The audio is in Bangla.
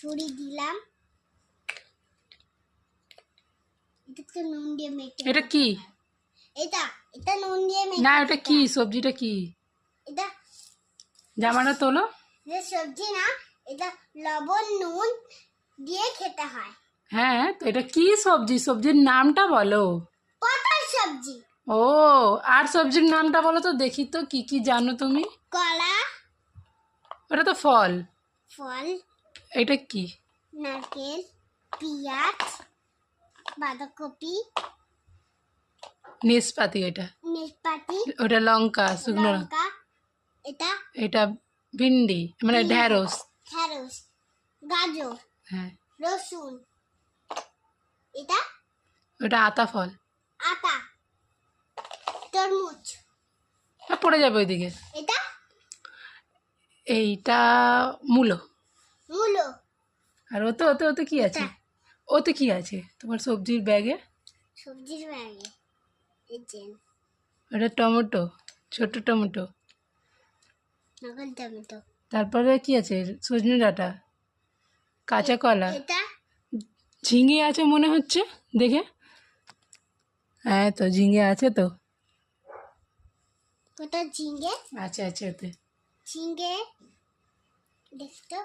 ছুরি দিলাম, এটা নুন দিয়ে মেখে। এটা কি? এটা এটা নুন দিয়ে মেখে। না, এটা কি? সবজিটা কি? এটা জামাটা তোলো। যে সবজি না, এটা লবণ নুন দিয়ে খেতে হয়। হ্যাঁ, তো এটা কি সবজি? সবজির নামটা বলো। পটল সবজি। ও, আর সবজির নামটা বলো তো দেখি, তো কি কি জানো তুমি? কলা। ওটা তো ফল। ফল। এটা কি? নারকেল, পেঁয়াজ, বাঁধাকপি, নেসপাতি। এটা নেসপাতি, ওটা লঙ্কা, শুকনো লঙ্কা। লঙ্কা। এটা এটা ভিন্ডি, মানে ঢেঁড়স। ঢেঁড়স, গাজর, হ্যাঁ। রসুন। এটা ওটা আতা ফল। আটা, তরমুজ। পড়ে যাবে ওইদিকে। এটা এইটা মূলো। মূলো। আর ওতে ওতে ওতে কি আছে? ওতে কি আছে তোমার সবজির ব্যাগে? সবজির ব্যাগে এই যে ওটা টমেটো, ছোট টমেটো। নকল টমেটো। তারপরে কি আছে? সজনে ডাঁটা, কাঁচা কলা, এটা ঝিঙে আছে মনে হচ্ছে দেখে। হ্যাঁ, তো ঝিঙে আছে তো। ওটা ঝিঙ্গে। আছে আছে ওতে। ঝিঙ্গে দেখতো।